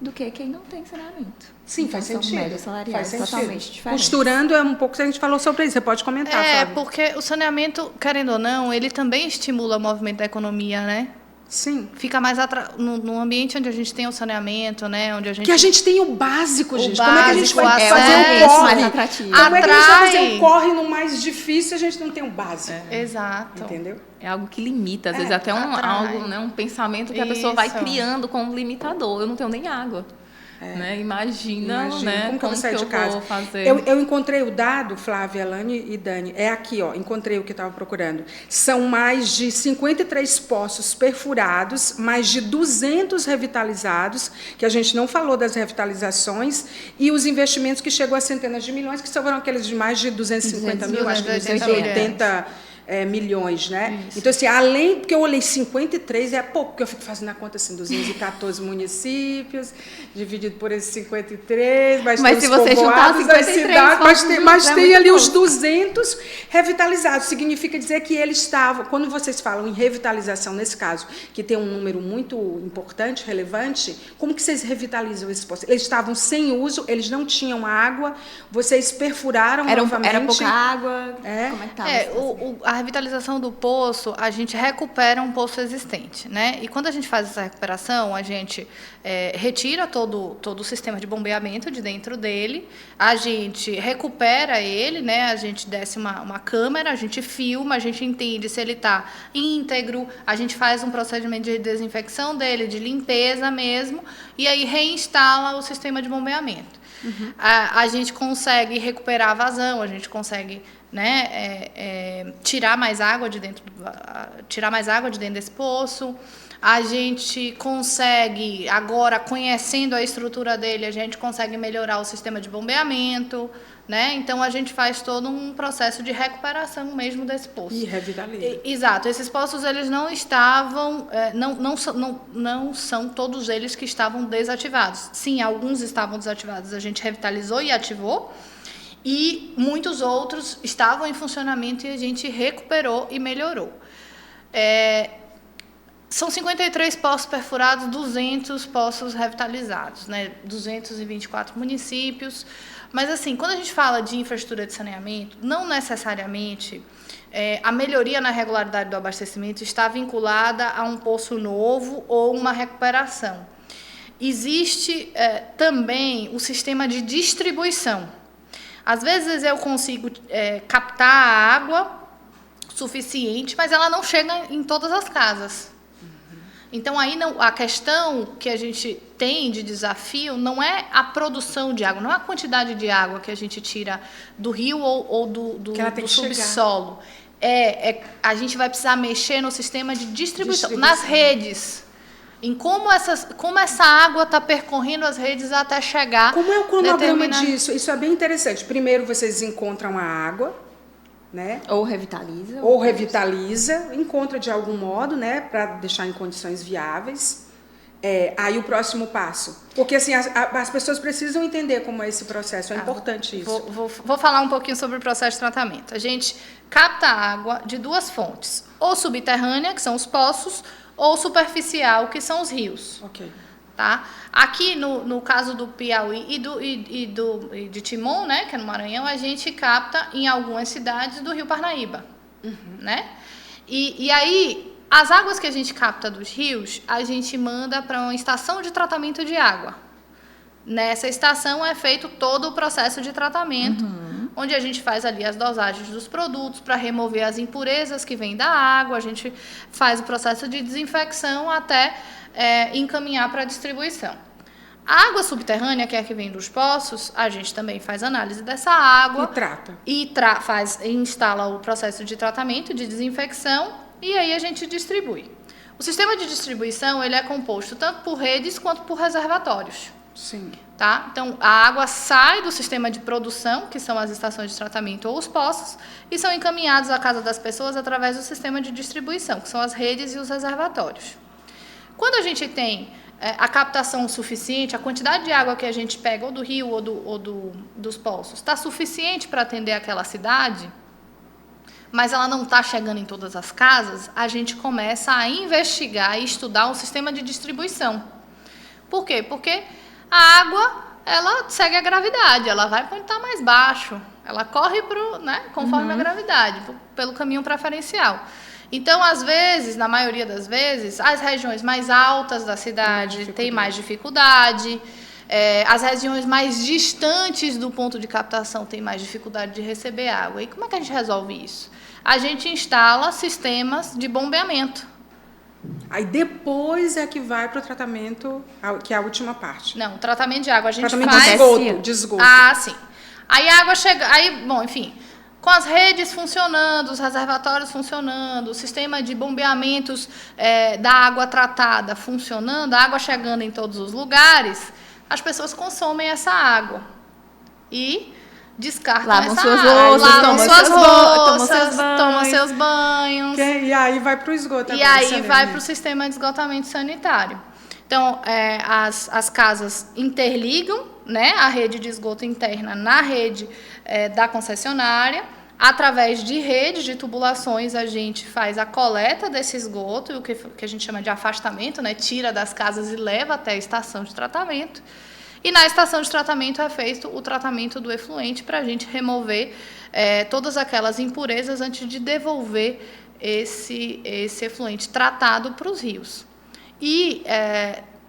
do que quem não tem saneamento. Sim, então, faz sentido. Médias salariais totalmente diferentes. Costurando um pouco, a gente falou sobre isso, você pode comentar, Flávia. Porque o saneamento, querendo ou não, ele também estimula o movimento da economia, né? Sim. Fica mais no ambiente onde a gente tem o saneamento, né? Onde a gente... Que a gente tem o básico, gente. Como é que a gente vai acesso, fazer um corre? Mais atrativo. Como é que a gente vai fazer um corre no mais difícil se a gente não tem o básico? Exato. Entendeu? É algo que limita, às vezes até um pensamento que a pessoa vai criando como limitador. Eu não tenho nem água. Né? Imagina, né? Como que eu vou sair de casa? Vou fazer? Eu encontrei o dado, Flávia, Elane e Dani, é aqui, ó, encontrei o que eu estava procurando. São mais de 53 poços perfurados, mais de 200 revitalizados, que a gente não falou das revitalizações, e os investimentos que chegou a centenas de milhões, que foram aqueles de mais de 250 mil, acho que 280 milhões, né? Isso. Então, assim, além, porque eu olhei 53, é pouco, porque eu fico fazendo a conta assim, 214 municípios, dividido por esses 53, mas tem se você juntar 53, mas tem ali os 200 revitalizados. Significa dizer que eles estavam, quando vocês falam em revitalização, nesse caso, que tem um número muito importante, relevante, como que vocês revitalizam esses postos? Eles estavam sem uso, eles não tinham água, vocês perfuraram novamente. Era pouca água, como é que estava? A revitalização do poço, a gente recupera um poço existente, né? E quando a gente faz essa recuperação, a gente retira todo o sistema de bombeamento de dentro dele, a gente recupera ele, né? A gente desce uma câmera, a gente filma, a gente entende se ele está íntegro, a gente faz um procedimento de desinfecção dele, de limpeza mesmo, e aí reinstala o sistema de bombeamento. Uhum. A gente consegue recuperar a vazão, a gente consegue, né, tirar mais água de dentro desse poço. A gente consegue, agora conhecendo a estrutura dele, a gente consegue melhorar o sistema de bombeamento, né? Então a gente faz todo um processo de recuperação mesmo desse poço. E revitaliza. Exato. Esses poços, eles não estavam, não são todos eles que estavam desativados. Sim, alguns estavam desativados, a gente revitalizou e ativou. E muitos outros estavam em funcionamento e a gente recuperou e melhorou. São 53 poços perfurados, 200 poços revitalizados, né? 224 municípios. Mas, assim, quando a gente fala de infraestrutura de saneamento, não necessariamente a melhoria na regularidade do abastecimento está vinculada a um poço novo ou uma recuperação. Existe também o sistema de distribuição. Às vezes eu consigo captar a água suficiente, mas ela não chega em todas as casas. Então, aí a questão que a gente tem de desafio não é a produção de água, não é a quantidade de água que a gente tira do rio ou do subsolo. A gente vai precisar mexer no sistema de distribuição. Nas redes. Em como essa água está percorrendo as redes até chegar. Como é o cronograma disso? Isso é bem interessante. Primeiro vocês encontram a água, né? Ou revitaliza, encontra de algum modo, né, para deixar em condições viáveis. Aí o próximo passo. Porque assim, as pessoas precisam entender como é esse processo, é importante isso. Vou falar um pouquinho sobre o processo de tratamento. A gente capta água de duas fontes, ou subterrânea, que são os poços, ou superficial, que são os rios. Ok. Tá? Aqui, no caso do Piauí e de Timon, né, que é no Maranhão, a gente capta em algumas cidades do Rio Parnaíba. Uhum. Né? E aí, as águas que a gente capta dos rios, a gente manda para uma estação de tratamento de água. Nessa estação é feito todo o processo de tratamento, onde a gente faz ali as dosagens dos produtos para remover as impurezas que vêm da água, a gente faz o processo de desinfecção até encaminhar para a distribuição. A água subterrânea, que é a que vem dos poços, a gente também faz análise dessa água. E trata. Instala o processo de tratamento, de desinfecção, e aí a gente distribui. O sistema de distribuição, ele é composto tanto por redes quanto por reservatórios. Sim. Tá? Então, a água sai do sistema de produção, que são as estações de tratamento ou os poços, e são encaminhados à casa das pessoas através do sistema de distribuição, que são as redes e os reservatórios. Quando a gente tem a captação suficiente, a quantidade de água que a gente pega ou do rio ou dos poços está suficiente para atender aquela cidade, mas ela não está chegando em todas as casas, a gente começa a investigar e estudar o sistema de distribuição. Por quê? Porque a água, ela segue a gravidade, ela vai para onde está mais baixo, ela corre conforme a gravidade, pelo caminho preferencial. Então, às vezes, na maioria das vezes, as regiões mais altas da cidade têm mais dificuldade, as regiões mais distantes do ponto de captação têm mais dificuldade de receber água. E como é que a gente resolve isso? A gente instala sistemas de bombeamento. Aí depois é que vai para o tratamento, que é a última parte. Não, o tratamento de água a gente tratamento faz... de esgoto. Ah, sim. Aí a água chega... Aí, bom, enfim... Com as redes funcionando, os reservatórios funcionando, o sistema de bombeamentos da água tratada funcionando, a água chegando em todos os lugares, as pessoas consomem essa água e descartam lavam essa suas água. louças, Lavam suas louças, tomam seus banhos. E aí vai para o esgoto. E aí vai para o sistema de esgotamento sanitário. Então, as casas interligam, né, a rede de esgoto interna na rede da concessionária. Através de redes de tubulações, a gente faz a coleta desse esgoto, o que a gente chama de afastamento, né, tira das casas e leva até a estação de tratamento. E na estação de tratamento é feito o tratamento do efluente para a gente remover todas aquelas impurezas antes de devolver esse efluente tratado para os rios. E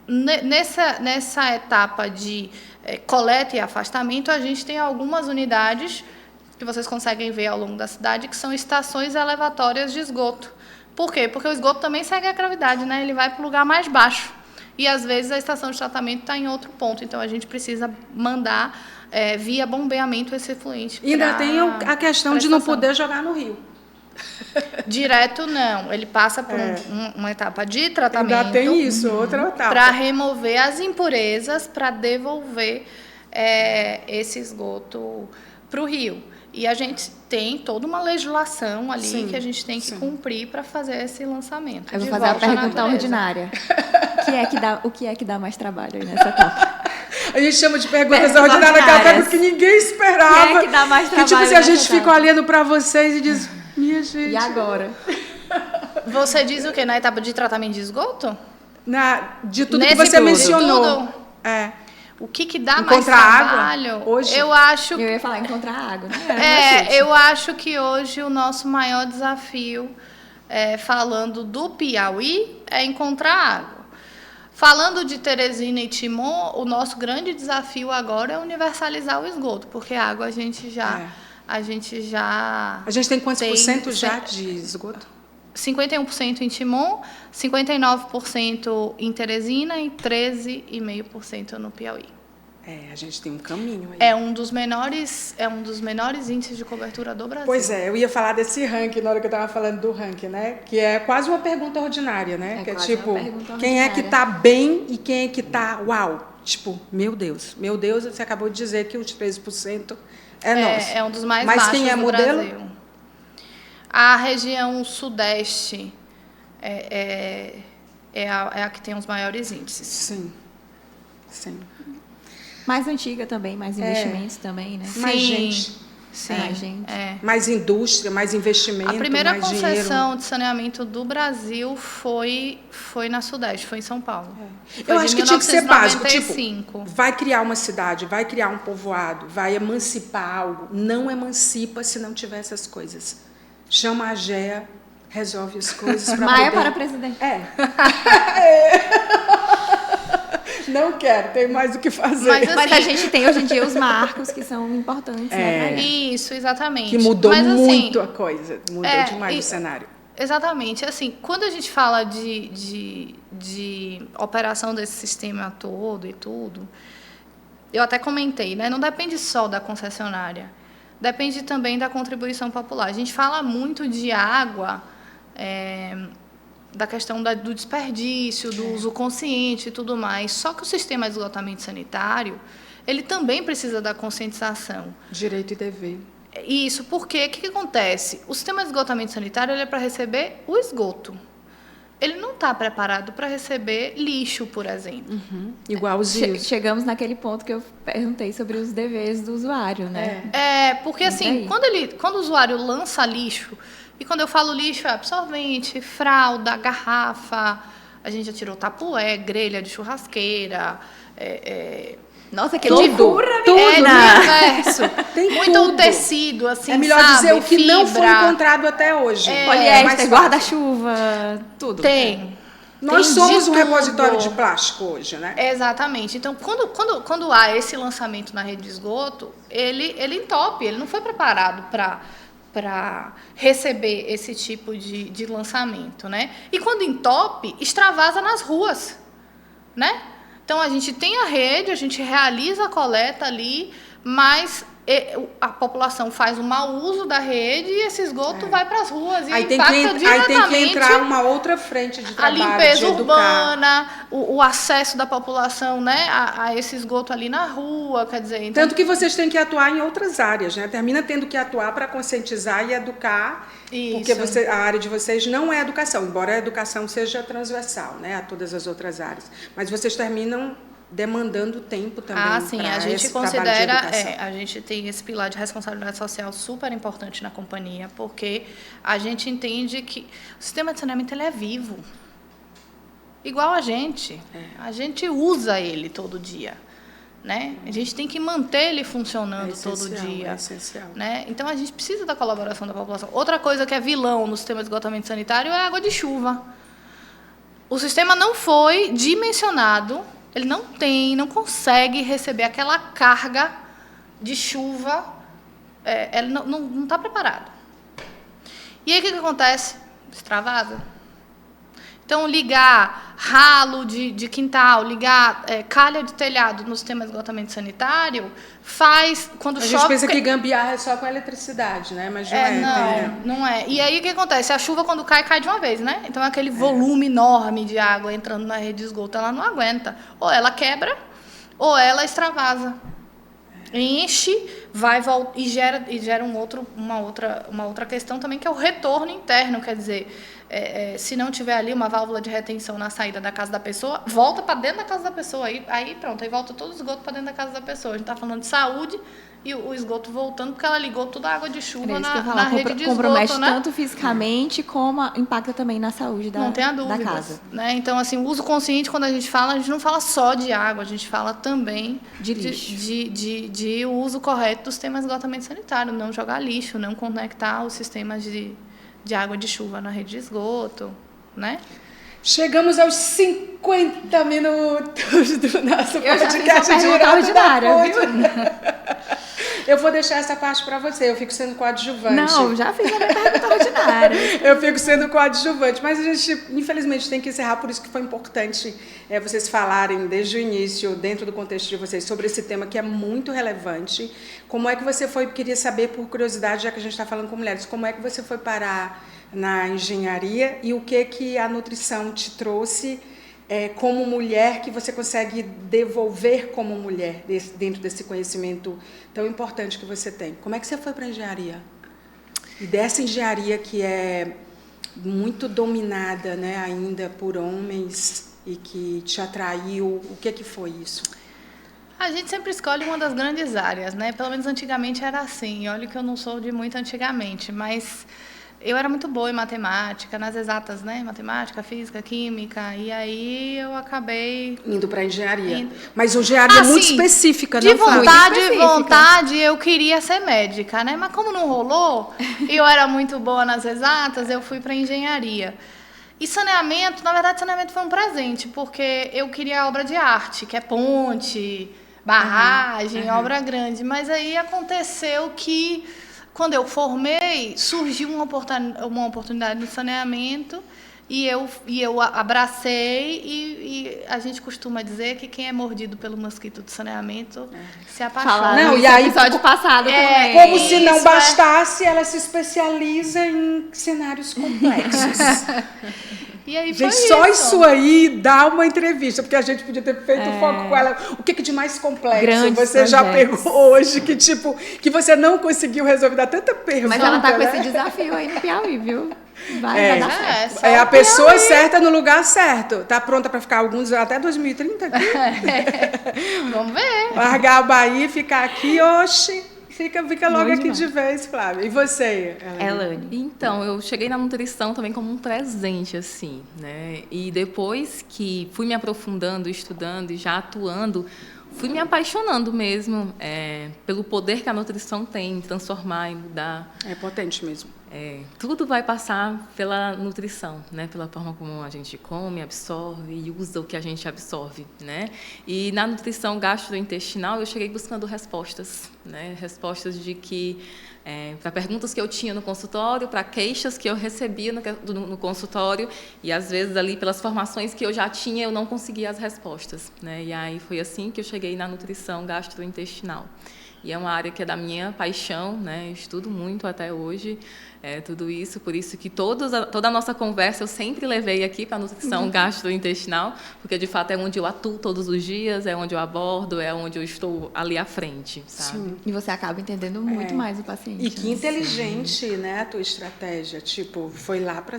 nessa etapa de coleta e afastamento, a gente tem algumas unidades que vocês conseguem ver ao longo da cidade, que são estações elevatórias de esgoto. Por quê? Porque o esgoto também segue a gravidade, né? Ele vai para o lugar mais baixo. E, às vezes, a estação de tratamento está em outro ponto. Então, a gente precisa mandar, via bombeamento, esse efluente. E ainda tem a questão de não poder jogar no rio. Direto, não. Ele passa por uma etapa de tratamento. Ainda tem isso, outra etapa. Para remover as impurezas, para devolver esse esgoto para o rio. E a gente tem toda uma legislação ali que a gente tem que cumprir para fazer esse lançamento. Eu vou fazer a pergunta ordinária. O que é que dá mais trabalho aí nessa etapa? A gente chama de perguntas ordinárias, aquela pergunta que ninguém esperava. O que é que dá mais trabalho? Que tipo assim, a gente fica olhando para vocês e diz, minha gente... E agora? Você diz o quê? Na etapa de tratamento de esgoto? De tudo que você mencionou. O que dá mais trabalho? Água, hoje? Eu acho. Eu ia falar encontrar água, eu acho que hoje o nosso maior desafio, falando do Piauí, é encontrar água. Falando de Teresina e Timon, o nosso grande desafio agora é universalizar o esgoto, porque a água a gente já. A gente tem quantos por cento já de esgoto? 51% em Timon, 59% em Teresina e 13,5% no Piauí. A gente tem um caminho aí. É um dos menores índices de cobertura do Brasil. Pois é, eu ia falar desse ranking na hora que eu estava falando do ranking, né? Que é quase uma pergunta ordinária, né? Que é tipo, quem é que está bem e quem é que está uau? Tipo, meu Deus, você acabou de dizer que os 13% é nosso. É um dos mais baixos do Brasil. Mas quem é modelo? A região sudeste é a que tem os maiores índices. Sim. Mais antiga também, mais investimentos também, né? Mais gente. Sim. Mais gente. Mais indústria, mais investimento, a primeira mais concessão de saneamento do Brasil foi na Sudeste, foi em São Paulo. Eu acho que tinha que ser básico, tipo, vai criar uma cidade, vai criar um povoado, vai emancipar algo. Não emancipa se não tiver essas coisas. Chama a AGEA, resolve as coisas. Maia para presidente. Não quero, tem mais o que fazer. Mas a gente tem hoje em dia os marcos que são importantes. Né? Isso, exatamente. Que mudou muito a coisa, mudou demais o cenário. Exatamente. Assim, quando a gente fala de operação desse sistema todo e tudo, eu até comentei, né? Não depende só da concessionária. Depende também da contribuição popular. A gente fala muito de água, da questão do desperdício, do uso consciente e tudo mais. Só que o sistema de esgotamento sanitário, ele também precisa da conscientização. Direito e dever. Isso, porque o que acontece? O sistema de esgotamento sanitário ele é para receber o esgoto. Ele não está preparado para receber lixo, por exemplo. Igual os rios. Chegamos naquele ponto que eu perguntei sobre os deveres do usuário, né? Porque assim, quando o usuário lança lixo, e quando eu falo lixo é absorvente, fralda, garrafa, a gente já tirou tapué, grelha de churrasqueira, Nossa, que loucura, universo. Tem muito tudo. Tecido, assim, melhor sabe? dizer o que fibra. não foi encontrado até hoje. Poliéster, guarda-chuva, tudo. Tem. Nós somos um repositório de plástico hoje, né? Exatamente. Então, quando há esse lançamento na rede de esgoto, ele entope, ele não foi preparado para receber esse tipo de lançamento, né? E quando entope, extravasa nas ruas, né? Então, a gente tem a rede, a gente realiza a coleta ali, mas a população faz um mau uso da rede e esse esgoto vai para as ruas e impacta diretamente. Aí tem que entrar uma outra frente de trabalho, a limpeza de urbana, o acesso da população, né, a esse esgoto ali na rua, quer dizer... Então... Tanto que vocês têm que atuar em outras áreas, né? Termina tendo que atuar para conscientizar e educar, porque a área de vocês não é educação, embora a educação seja transversal, né, a todas as outras áreas. Mas vocês terminam demandando tempo também. Sim, a gente considera, a gente tem esse pilar de responsabilidade social super importante na companhia, porque a gente entende que o sistema de saneamento ele é vivo, igual a gente usa ele todo dia. né? A gente tem que manter ele funcionando todo dia. É essencial. Né? Então, a gente precisa da colaboração da população. Outra coisa que é vilão no sistema de esgotamento sanitário é a água de chuva. O sistema não foi dimensionado, ele não consegue receber aquela carga de chuva, ele não está preparado. E aí, o que acontece? Extravasa. Então, ligar ralo de quintal, ligar calha de telhado no sistema de esgotamento sanitário faz, quando chove... A gente pensa que gambiarra é só com eletricidade, né? Mas não é. Não é. E aí, o que acontece? A chuva, quando cai de uma vez, né? Então, aquele volume enorme de água entrando na rede de esgoto, ela não aguenta. Ou ela quebra, ou ela extravasa. Enche, e gera uma outra questão também, que é o retorno interno, quer dizer... se não tiver ali uma válvula de retenção na saída da casa da pessoa, volta para dentro da casa da pessoa. Aí pronto, aí volta todo o esgoto para dentro da casa da pessoa. A gente está falando de saúde e o esgoto voltando, porque ela ligou toda a água de chuva na rede de esgoto. Compromete, né? tanto fisicamente como impacta também na saúde não tenha dúvidas, da casa. Né? Então, assim, o uso consciente, quando a gente não fala só de água, a gente fala também de lixo. De uso correto do sistema de esgotamento sanitário, não jogar lixo, não conectar os sistemas de água de chuva na rede de esgoto, né? Chegamos aos 50 minutos do nosso podcast direto da fonte. Eu vou deixar essa parte para você, eu fico sendo coadjuvante. Não, já fiz a minha pergunta ordinária. Eu fico sendo coadjuvante, mas a gente, infelizmente, tem que encerrar, por isso que foi importante vocês falarem desde o início, dentro do contexto de vocês, sobre esse tema que é muito relevante. Como é que você queria saber, por curiosidade, já que a gente está falando com mulheres, como é que você foi parar na engenharia e o que a nutrição te trouxe como mulher, que você consegue devolver como mulher dentro desse conhecimento tão importante que você tem. Como é que você foi para a engenharia? E dessa engenharia que é muito dominada, né, ainda por homens e que te atraiu, o que foi isso? A gente sempre escolhe uma das grandes áreas, né? Pelo menos antigamente era assim. Olha que eu não sou de muito antigamente, mas... eu era muito boa em matemática, nas exatas, né? Matemática, física, química. E aí eu acabei... indo para a engenharia. Mas engenharia muito específica, não foi? De vontade, eu queria ser médica, né? Mas como não rolou, e eu era muito boa nas exatas, eu fui para engenharia. E saneamento, na verdade, saneamento foi um presente, porque eu queria obra de arte, que é ponte, barragem, obra grande. Mas aí aconteceu que... quando eu formei, surgiu uma oportunidade no saneamento e eu abracei e a gente costuma dizer que quem é mordido pelo mosquito do saneamento se apaixona. Não, e aí episódio passado também. Como se não bastasse, ela se especializa em cenários complexos. E aí gente, só isso aí dá uma entrevista, porque a gente podia ter feito foco com ela. O que de mais complexo você já pegou hoje, que você não conseguiu resolver? Dá tanta pergunta. Mas ela tá com esse desafio aí no Piauí, viu? Vai dar certo. É a pessoa certa no lugar certo. Tá pronta para ficar até 2030 aqui? Vamos ver. Largar a Bahia e ficar aqui, oxe. Fica logo aqui de vez, Flávia. E você, Elane? Então, eu cheguei na nutrição também como um presente, assim, né? E depois que fui me aprofundando, estudando e já atuando, fui me apaixonando mesmo pelo poder que a nutrição tem em transformar e mudar. É potente mesmo. Tudo vai passar pela nutrição, né? Pela forma como a gente come, absorve e usa o que a gente absorve, né? E na nutrição gastrointestinal eu cheguei buscando respostas, né? Respostas de que para perguntas que eu tinha no consultório, para queixas que eu recebia no consultório e às vezes ali pelas formações que eu já tinha eu não conseguia as respostas, né? E aí foi assim que eu cheguei na nutrição gastrointestinal. E é uma área que é da minha paixão, né? Eu estudo muito até hoje, tudo isso, por isso que toda a nossa conversa eu sempre levei aqui para a nutrição gastrointestinal, porque de fato é onde eu atuo todos os dias, é onde eu abordo, é onde eu estou ali à frente, sabe? Sim. E você acaba entendendo muito mais o paciente. E que inteligente, né, a tua estratégia, foi lá para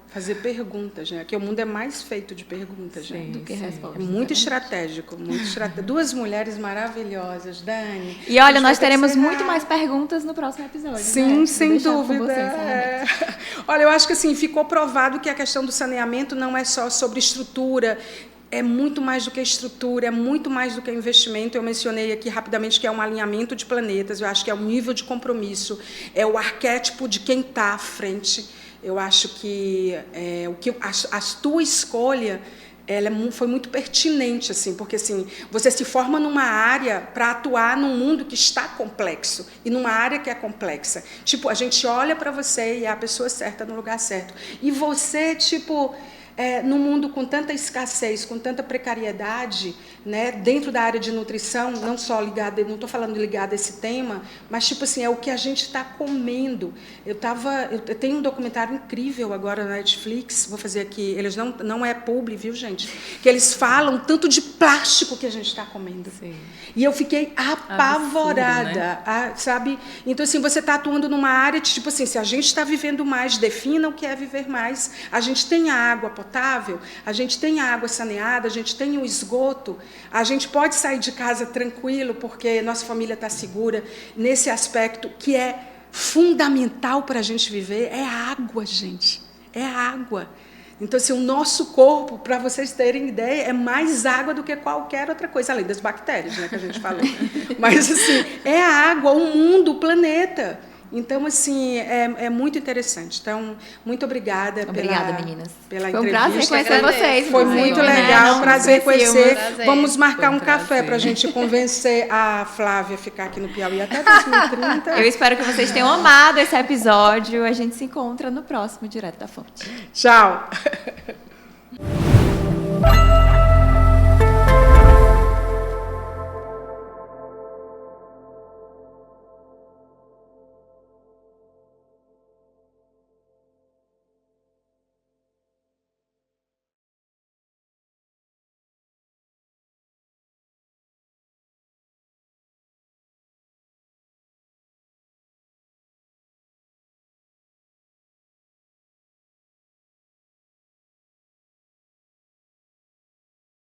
fazer perguntas, né? Que o mundo é mais feito de perguntas, né? Do que respostas. É muito estratégico, muito estratégico. Duas mulheres maravilhosas, Dani. E olha, nós teremos muito mais perguntas no próximo episódio. Sim, né? sem dúvida. Olha, eu acho que assim, ficou provado que a questão do saneamento não é só sobre estrutura. é muito mais do que estrutura, é muito mais do que investimento. Eu mencionei aqui rapidamente que é um alinhamento de planetas, eu acho que é um nível de compromisso, é o arquétipo de quem está à frente. Eu acho que a tua escolha foi muito pertinente, assim, porque assim, você se forma numa área para atuar num mundo que está complexo e numa área que é complexa. Tipo, a gente olha para você e é a pessoa certa no lugar certo. E você, tipo, num mundo com tanta escassez, com tanta precariedade, né, dentro da área de nutrição, não só ligada, não estou falando ligada a esse tema, mas tipo assim, é o que a gente está comendo. Eu tenho um documentário incrível agora na Netflix, vou fazer aqui, eles não é publi, viu, gente? Que eles falam tanto de plástico que a gente está comendo. Sim. E eu fiquei apavorada, absurdo, né? Sabe? Então, assim, você está atuando numa área de, tipo assim, se a gente está vivendo mais, defina o que é viver mais. A gente tem a água potável, a gente tem a água saneada, a gente tem o esgoto, a gente pode sair de casa tranquilo porque nossa família está segura. Nesse aspecto que é fundamental para a gente viver, é a água, gente. É a água. Então, assim, o nosso corpo, para vocês terem ideia, é mais água do que qualquer outra coisa, além das bactérias, né, que a gente falou. Mas, assim, é a água, o mundo, o planeta. Então, assim, é muito interessante. Então, muito obrigada, meninas. Pela Foi um entrevista. prazer conhecer vocês. Foi muito legal, prazer conhecer. Prazer. Vamos marcar Foi um café prazer. para a gente convencer a Flávia a ficar aqui no Piauí até 2030. Eu espero que vocês tenham amado esse episódio. A gente se encontra no próximo Direto da Fonte. Tchau.